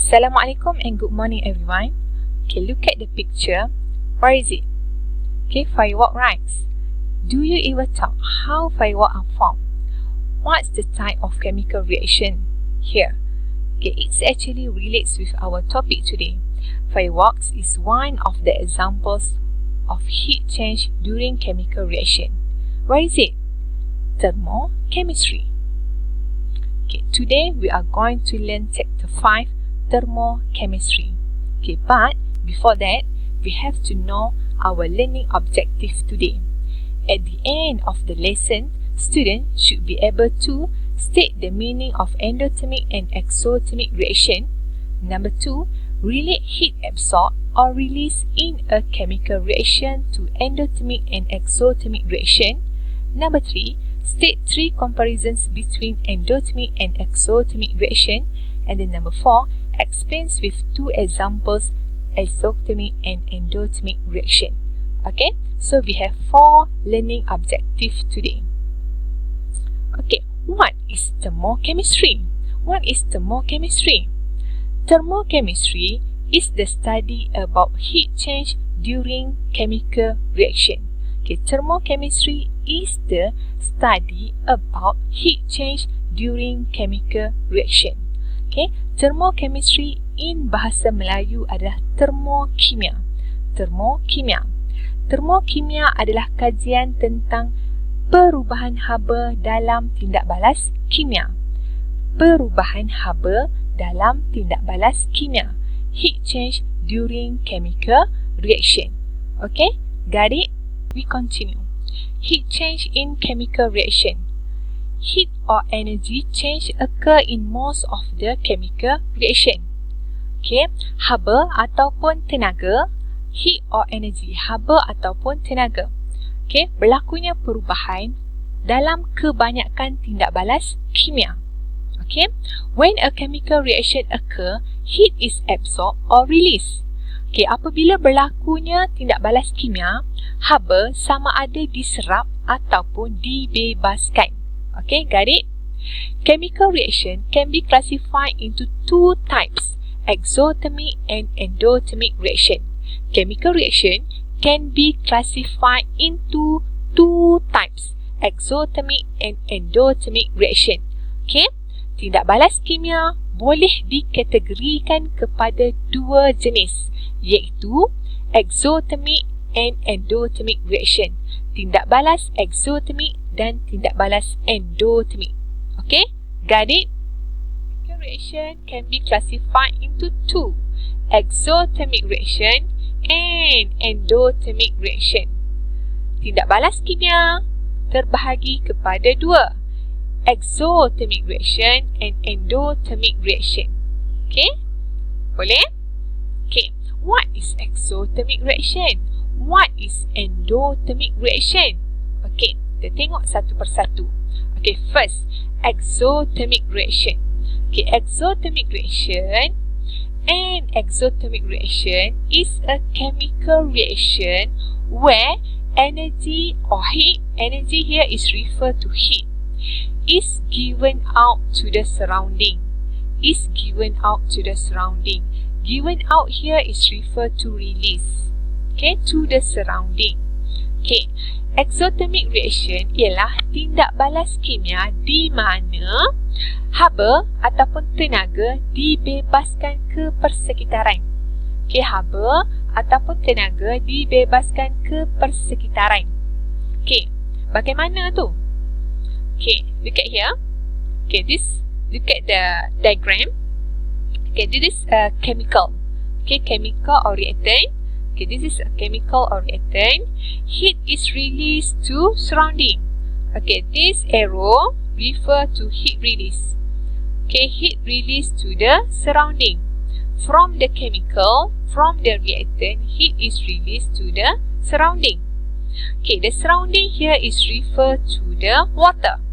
Assalamualaikum and good morning everyone. Okay, look at the picture. Where is it? Okay, firework, right? Do you ever thought how fireworks are formed? What's the type of chemical reaction here? Okay, it actually relates with our topic today. Fireworks is one of the examples of heat change during chemical reaction. Where is it? Thermochemistry. Okay, today we are going to learn Chapter 5, Thermochemistry. Okay, but before that, we have to know our learning objective today. At the end of the lesson, students should be able to state the meaning of endothermic and exothermic reaction. Number 2, relate heat absorbed or released in a chemical reaction to endothermic and exothermic reaction. Number 3, state 3 comparisons between endothermic and exothermic reaction. And then number 4, explains with 2 examples exothermic and endothermic reaction. Okay, so we have 4 learning objectives today. Okay, what is thermochemistry? What is thermochemistry? Thermochemistry is the study about heat change during chemical reaction. Okay, thermochemistry is the study about heat change during chemical reaction. Okay, thermochemistry in bahasa Melayu adalah thermokimia. Thermokimia. Thermokimia adalah kajian tentang perubahan haba dalam tindak balas kimia. Perubahan haba dalam tindak balas kimia. Heat change during chemical reaction. Okay, got it? We continue. Heat change in chemical reaction. Heat or energy change occur in most of the chemical reaction. Okay, haba ataupun tenaga, heat or energy, haba ataupun tenaga. Okay, berlakunya perubahan dalam kebanyakan tindak balas kimia. Okay, when a chemical reaction occur, heat is absorbed or released. Okay, apabila berlakunya tindak balas kimia, haba sama ada diserap ataupun dibebaskan. Okay, got it? Chemical reaction can be classified into 2 types, exothermic and endothermic reaction. Chemical reaction can be classified into 2 types, exothermic and endothermic reaction. Okay, tindak balas kimia boleh dikategorikan kepada 2 jenis, iaitu exothermic and endothermic reaction. Tindak balas exothermic dan tindak balas endothermic. Okay, got it? Chemical reaction can be classified into 2, exothermic reaction and endothermic reaction. Tindak balas kimia terbahagi kepada 2, exothermic reaction and endothermic reaction. Okay, boleh? Okay, what is exothermic reaction? What is endothermic reaction? Okay, kita tengok satu persatu. Okay, first, exothermic reaction. Okay, exothermic reaction and exothermic reaction is a chemical reaction where energy or heat, energy here is referred to heat, is given out to the surrounding. Is given out to the surrounding. Given out here is referred to release. Okay, to the surrounding. Okay, exothermic reaction ialah tindak balas kimia di mana haba ataupun tenaga dibebaskan ke persekitaran. Okay, haba ataupun tenaga dibebaskan ke persekitaran. Okay, bagaimana tu? Okay, look at here. Okay, look at the diagram. Okay, this is a chemical. Okay, chemical or reactant. Okay, this is a chemical or reactant. Heat is released to surrounding. Okay, this arrow refer to heat release. Okay, heat release to the surrounding. From the chemical, from the reactant, heat is released to the surrounding. Okay, the surrounding here is refer to the water.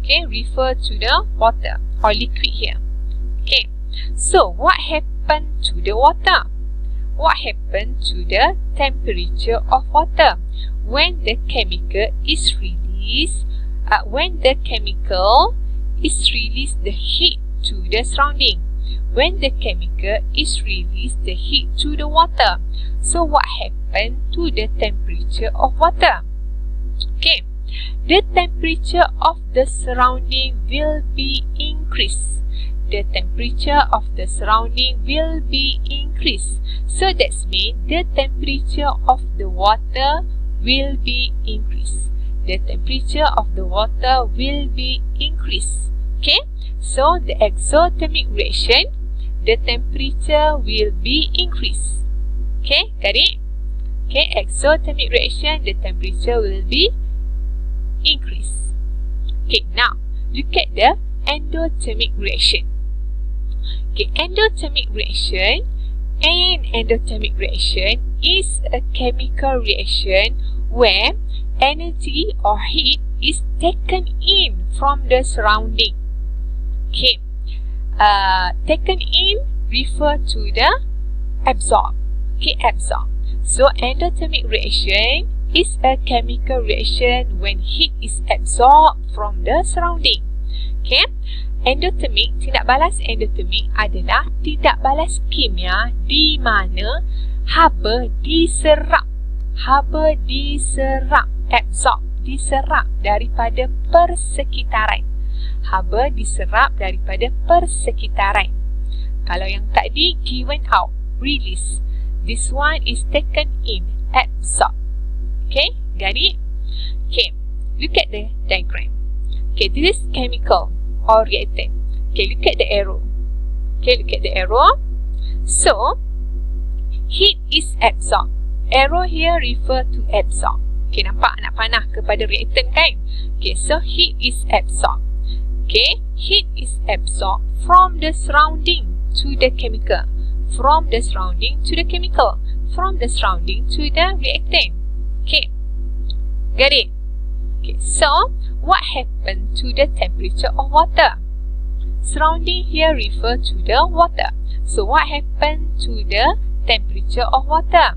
Okay, refer to the water or liquid here. Okay, so what happened to the water? What happened to the temperature of water when the chemical is released? When the chemical is released the heat to the surrounding. when the chemical is released the heat to the water. So what happened to the temperature of water? Okay, the temperature of the surrounding will be increased. The temperature of the surrounding will be increased. So that means the temperature of the water will be increased. The temperature of the water will be increased. Okay, so the exothermic reaction, the temperature will be increased. Okay, got it? Okay, exothermic reaction, the temperature will be increased. Okay, now look at the endothermic reaction. Okay, endothermic reaction and endothermic reaction is a chemical reaction where energy or heat is taken in from the surrounding. Okay, taken in refer to the absorb. Okay, absorb. So endothermic reaction is a chemical reaction when heat is absorbed from the surrounding. Okay, endothermic, tindak balas endothermic adalah tindak balas kimia di mana haba diserap. Haba diserap, absorb, diserap daripada persekitaran. Haba diserap daripada persekitaran. Kalau yang tadi given out, release. This one is taken in, absorb. Okay, got it? Okay, look at the diagram. Okay, this is chemical or reactant. Okay, look at the arrow. Okay, look at the arrow. So, heat is absorbed. Arrow here refer to absorb. Okay, nampak nak panah kepada reactant kan? Okay, so heat is absorbed. Okay, heat is absorbed from the surrounding to the chemical. From the surrounding to the chemical. From the surrounding to the reactant. Okay, got it? Okay, so what happened to the temperature of water? Surrounding here refer to the water. So what happened to the temperature of water?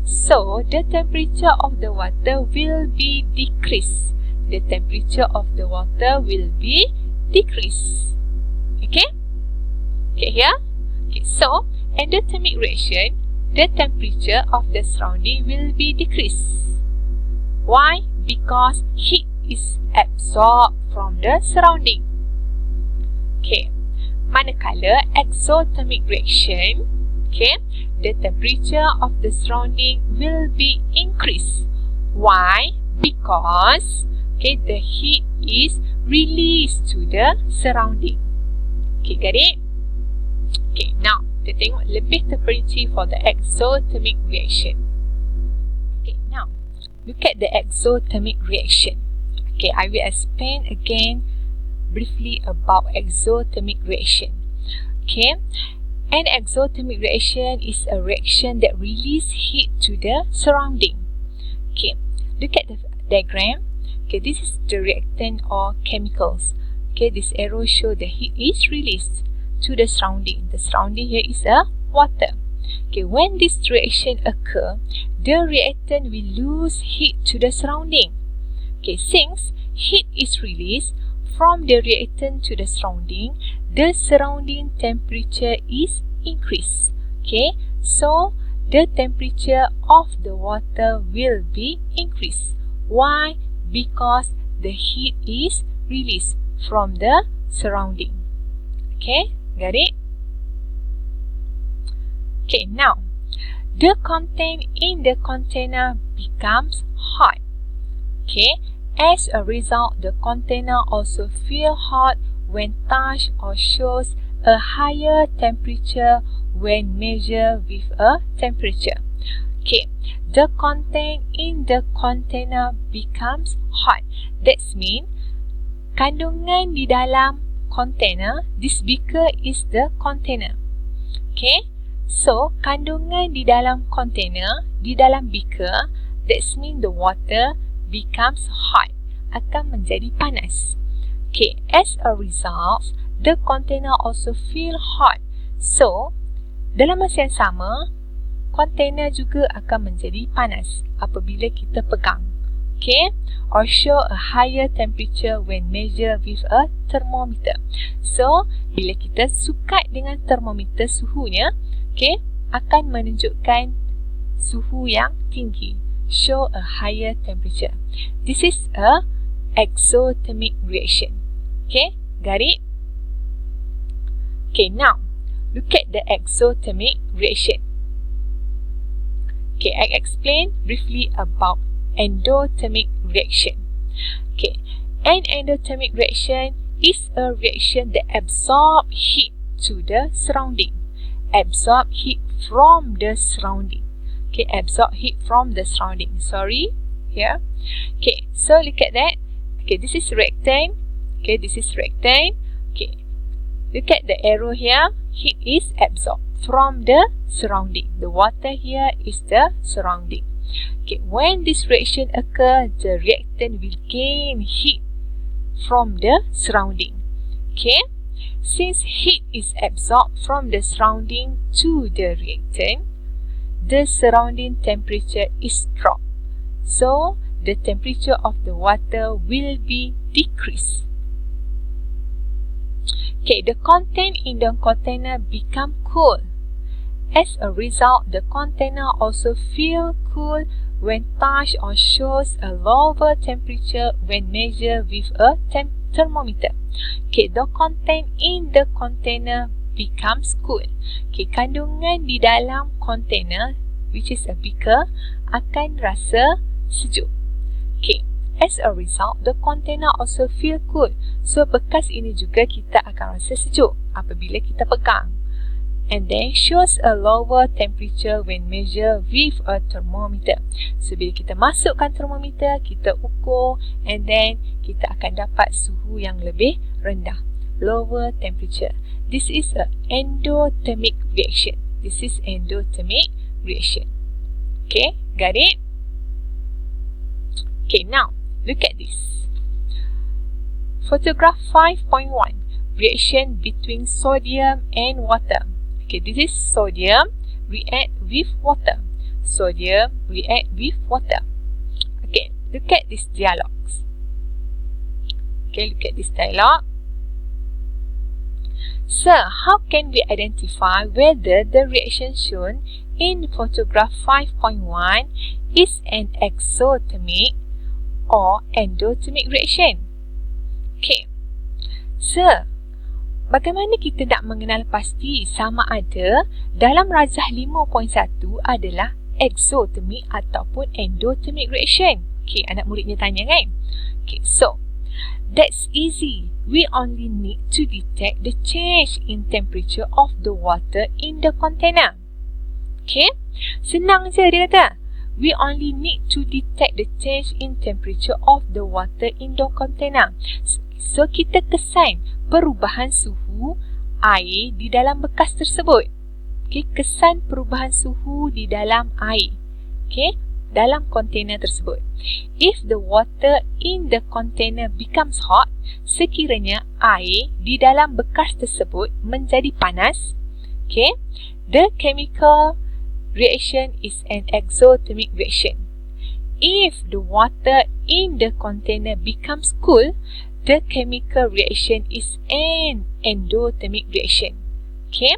So the temperature of the water will be decreased. The temperature of the water will be decreased. Okay? Okay here? Okay, so endothermic reaction, the temperature of the surrounding will be decreased. Why? Because heat is absorbed from the surrounding. Okay. Manakala exothermic reaction, okay, the temperature of the surrounding will be increased. Why? Because okay, the heat is released to the surrounding. Okay, got it? Okay, now kita tengok lebih terperinci for the exothermic reaction. Okay, now look at the exothermic reaction. Okay, I will explain again briefly about exothermic reaction. Okay, an exothermic reaction is a reaction that releases heat to the surrounding. Okay, look at the diagram. Okay, this is the reactant or chemicals. Okay, this arrow shows the heat is released to the surrounding. The surrounding here is a water. Okay, when this reaction occur, the reactant will lose heat to the surrounding. Okay, since heat is released from the reactant to the surrounding temperature is increased. Okay, so the temperature of the water will be increased. Why? Because the heat is released from the surrounding. Okay, got it? Okay, now the content in the container becomes hot. Okay, as a result, the container also feel hot when touched or shows a higher temperature when measured with a temperature. Okay, the content in the container becomes hot. That means kandungan di dalam container, this beaker is the container. Okay, so kandungan di dalam container, di dalam beaker, that means the water becomes hot, akan menjadi panas. Okay, as a result, the container also feel hot. So, dalam masa yang sama, container juga akan menjadi panas apabila kita pegang. okay, or show a higher temperature when measured with a thermometer. So, bila kita sukat dengan termometer suhunya, okay, akan menunjukkan suhu yang tinggi, show a higher temperature. This is a exothermic reaction. Okay, got it? Okay, now look at the exothermic reaction. Okay, I explain briefly about endothermic reaction. Okay, an endothermic reaction is a reaction that absorbs heat to the surrounding. Absorb heat from the surrounding. Okay, absorb heat from the surrounding. Sorry, here. Okay, so look at that. Okay, this is reactant. Okay, this is reactant. Okay, look at the arrow here. Heat is absorbed from the surrounding. The water here is the surrounding. Okay, when this reaction occurs, the reactant will gain heat from the surrounding. Okay, since heat is absorbed from the surrounding to the reactant, the surrounding temperature is dropped. So, the temperature of the water will be decreased. Okay, the content in the container become cool. As a result, the container also feel cool when touched or shows a lower temperature when measured with a thermometer. Okay, the content in the container becomes cool. Okay, kandungan di dalam container, which is a beaker, akan rasa sejuk. Okay, as a result, the container also feel cool. So, bekas ini juga kita akan rasa sejuk apabila kita pegang. And then shows a lower temperature when measured with a thermometer. So, bila kita masukkan thermometer, kita ukur, and then kita akan dapat suhu yang lebih rendah. Lower temperature. This is an endothermic reaction. This is endothermic reaction. Okay, got it? Okay, now, look at this. Photograph 5.1. Reaction between sodium and water. Okay, this is sodium react with water. Sodium react with water. Okay, look at this dialogues. Okay, look at this dialogue. Sir, how can we identify whether the reaction shown in photograph 5.1 is an exothermic or endothermic reaction? Okay, sir, bagaimana kita nak mengenal pasti sama ada dalam rajah 5.1 adalah exothermic ataupun endothermic reaction? Okay, anak muridnya tanya kan? Okay, so that's easy. We only need to detect the change in temperature of the water in the container. Okay, senang je dia kata. We only need to detect the change in temperature of the water in the container. So, kita kesan perubahan suhu air di dalam bekas tersebut. Okay, kesan perubahan suhu di dalam air. Okay, dalam container tersebut. If the water in the container becomes hot, sekiranya air di dalam bekas tersebut menjadi panas, okay, the chemical reaction is an exothermic reaction. If the water in the container becomes cool, the chemical reaction is an endothermic reaction. Okay,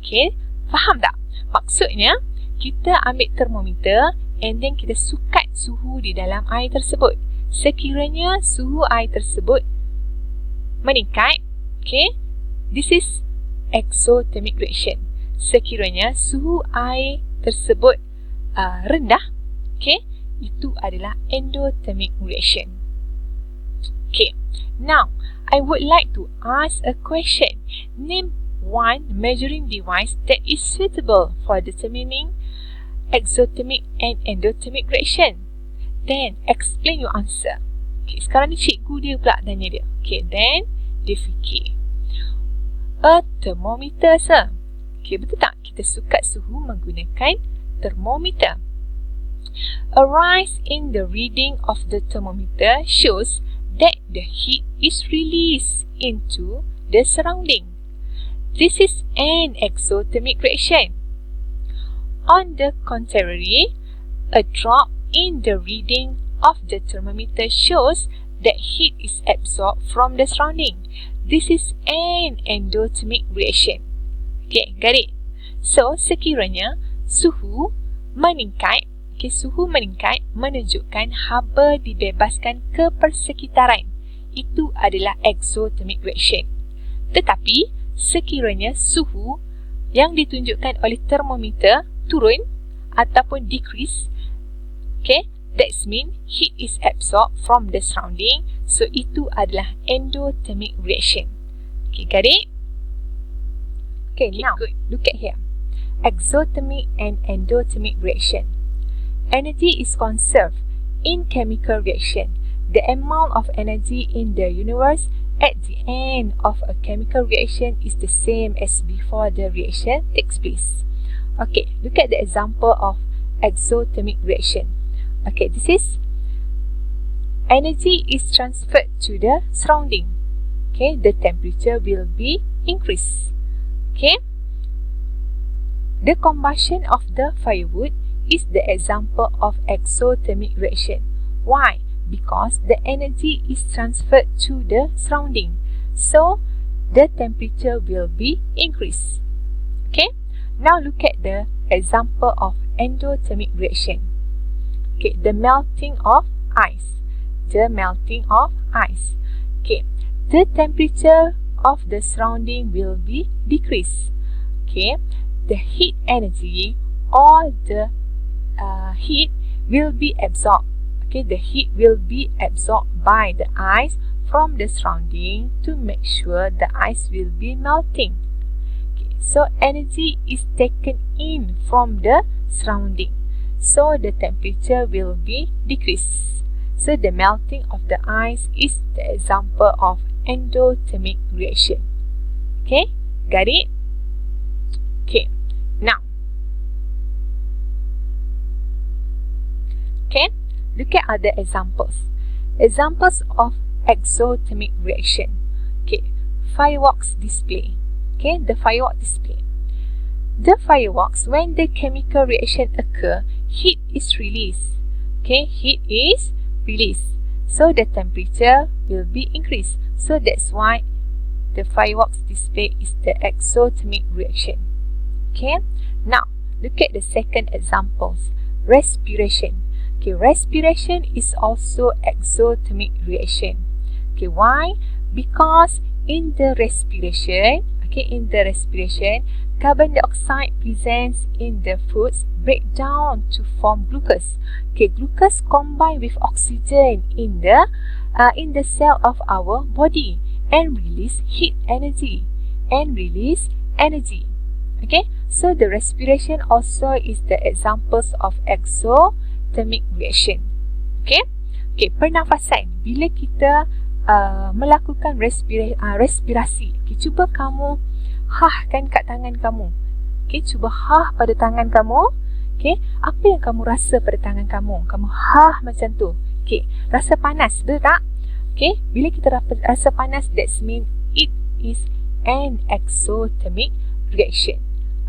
okay, faham tak? Maksudnya, kita ambil termometer and then kita sukat suhu di dalam air tersebut. Sekiranya suhu air tersebut meningkat, okay, this is exothermic reaction. Sekiranya suhu air tersebut rendah, okay, itu adalah endothermic reaction. Okay, now I would like to ask a question. Name one measuring device that is suitable for determining exothermic and endothermic reaction. Then explain your answer. Okay, sekarang ni cikgu dia pula tanya dia. Okay, then dia fikir. A thermometer, sir. Okay, betul tak? Kita sukat suhu menggunakan thermometer. A rise in the reading of the thermometer shows that the heat is released into the surrounding. This is an exothermic reaction. On the contrary, a drop in the reading of the thermometer shows that heat is absorbed from the surrounding. This is an endothermic reaction. Okay, got it? So, sekiranya suhu meningkat, suhu meningkat menunjukkan haba dibebaskan ke persekitaran. Itu adalah exothermic reaction. Tetapi, sekiranya suhu yang ditunjukkan oleh termometer turun ataupun decrease, that means heat is absorbed from the surrounding. So, itu adalah endothermic reaction. Okay, got it? Okay, now, good. Look at here. Exothermic and endothermic reaction. Energy is conserved in chemical reaction. The amount of energy in the universe at the end of a chemical reaction is the same as before the reaction takes place. Okay, look at the example of exothermic reaction. Okay, this is energy is transferred to the surrounding. Okay, the temperature will be increased. Okay, the combustion of the firewood is the example of exothermic reaction. Why? Because the energy is transferred to the surrounding. So, the temperature will be increased. Okay, now look at the example of endothermic reaction. Okay, the melting of ice. The melting of ice. Okay, the temperature of the surrounding will be decreased. Okay, the heat energy or the heat will be absorbed. Okay, the heat will be absorbed by the ice from the surrounding to make sure the ice will be melting. Okay, so energy is taken in from the surrounding. So, the temperature will be decreased. So, the melting of the ice is the example of endothermic reaction. Okay, got it? Okay, now, okay, look at other examples. Examples of exothermic reaction. Okay, fireworks display. Okay, the fireworks display. The fireworks, when the chemical reaction occur, heat is released. Okay, heat is released. So, the temperature will be increased. So, that's why the fireworks display is the exothermic reaction. Okay, now, look at the second examples. Respiration. Okay, respiration is also exothermic reaction. Okay, why? Because in the respiration, carbon dioxide present in the foods break down to form glucose. Okay, glucose combine with oxygen in the cell of our body and release heat energy Okay, so the respiration also is the examples of exothermic reaction. Okay, pernafasan. Bila kita melakukan respirasi, okay, cuba kamu hahkan kat tangan kamu. Okay, cuba hah pada tangan kamu. Okay, apa yang kamu rasa pada tangan kamu? Kamu hah macam tu. Okay, rasa panas, betul tak? Okay, bila kita rasa panas, that means it is an exothermic reaction.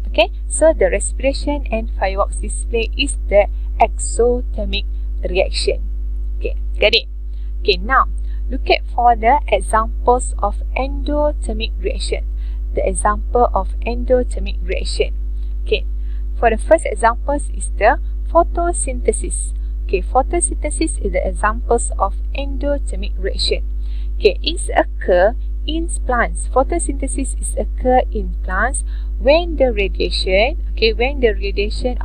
Okay, so the respiration and fireworks display is the exothermic reaction. Okay, got it? Okay, now, look at for the examples of endothermic reaction. The example of endothermic reaction. Okay, for the first examples is the photosynthesis. Okay, photosynthesis is the examples of endothermic reaction. Okay, it occur in plants. Photosynthesis is occur in plants when the radiation,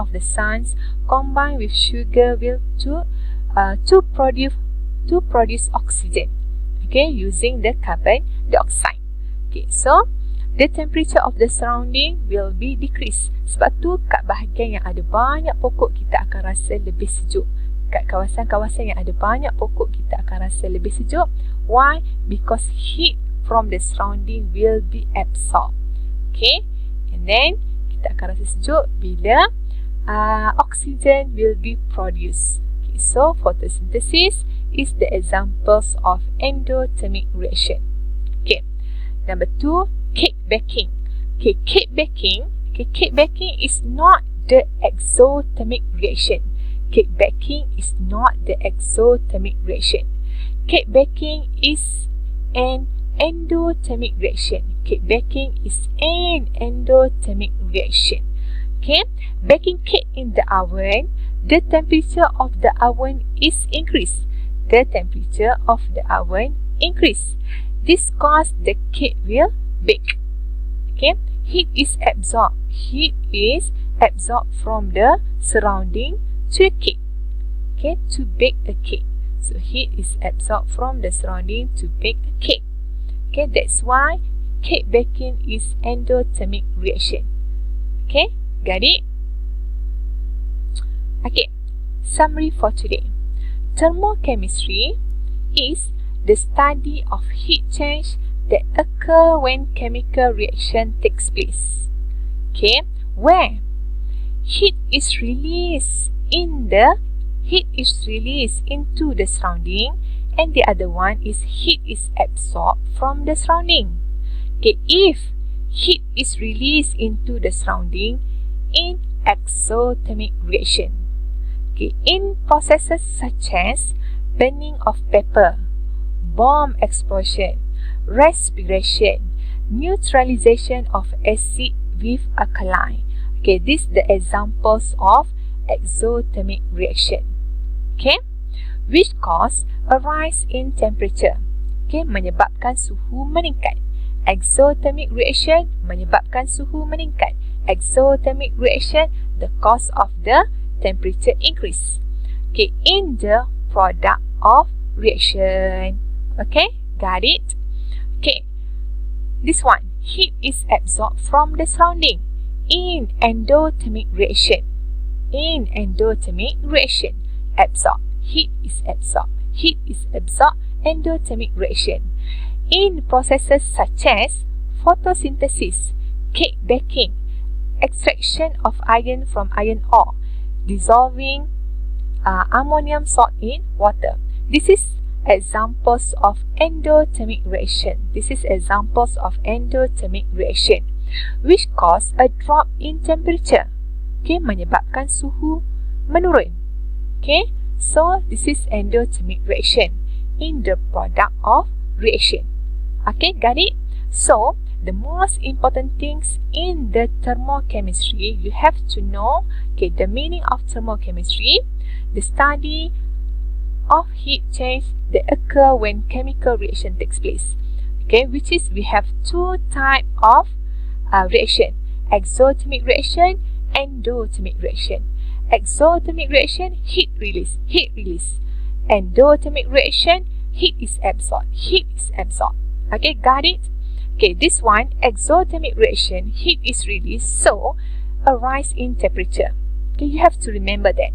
of the sun combine with sugar will to produce oxygen. Okay, using the carbon dioxide. Okay, so the temperature of the surrounding will be decreased. Sebab tu kat bahagian yang ada banyak pokok kita akan rasa lebih sejuk. Kat kawasan-kawasan yang ada banyak pokok kita akan rasa lebih sejuk. Why? Because heat from the surrounding will be absorbed. Okay, and then kita akan rasa sejuk bila oxygen will be produced. Okay, so photosynthesis is the examples of endothermic reaction. Okay, number 2, cake baking. Okay, cake baking is not the exothermic reaction. cake baking is not the exothermic reaction. Cake baking is an endothermic reaction. Cake baking is an endothermic reaction. Okay, baking cake in the oven, the temperature of the oven is increased. The temperature of the oven increase. This causes the cake will bake. Okay, heat is absorbed. Heat is absorbed from the surrounding to the cake. Okay, to bake a cake. So heat is absorbed from the surrounding to bake a cake. Okay, that's why cake baking is endothermic reaction. Okay, got it? Okay, summary for today. Thermochemistry is the study of heat change that occur when chemical reaction takes place. Okay, where heat is released into the surrounding, and the other one is heat is absorbed from the surrounding. Okay, if heat is released into the surrounding in exothermic reaction. Okay, in processes such as burning of paper, bomb explosion, respiration, neutralization of acid with alkali. Okay, these are the examples of exothermic reaction. Okay, which cause a rise in temperature. Okay, menyebabkan suhu meningkat. Exothermic reaction menyebabkan suhu meningkat. Exothermic reaction, the cause of the temperature increase. Okay, in the product of reaction. Okay, got it? Okay, this one, heat is absorbed from the surrounding in endothermic reaction. In endothermic reaction, absorb, heat is absorbed. Heat is absorbed, endothermic reaction. In processes such as photosynthesis, cake baking, extraction of iron from iron ore, dissolving ammonium salt in water. This is examples of endothermic reaction. This is examples of endothermic reaction, which cause a drop in temperature. Okay, menyebabkan suhu menurun. Okay, so this is endothermic reaction in the product of reaction. Okay, got it? So, the most important things in the thermochemistry, you have to know, okay, the meaning of thermochemistry, the study of heat change that occur when chemical reaction takes place. Okay, which is we have two types of reaction: exothermic reaction, endothermic reaction. Exothermic reaction, heat release, heat release. Endothermic reaction, heat is absorbed, heat is absorbed. Okay, got it? Okay, this one, exothermic reaction, heat is released, so a rise in temperature. Okay, you have to remember that.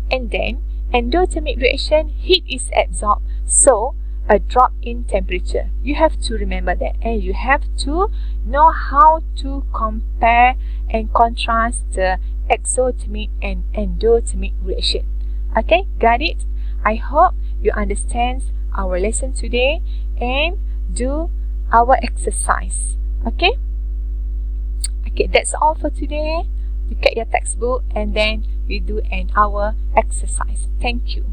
And then, endothermic reaction, heat is absorbed, so a drop in temperature. You have to remember that, and you have to know how to compare and contrast the exothermic and endothermic reaction. Okay, got it? I hope you understand our lesson today and do our exercise. Okay? Okay, that's all for today. Look at your textbook and then we do an hour exercise. Thank you.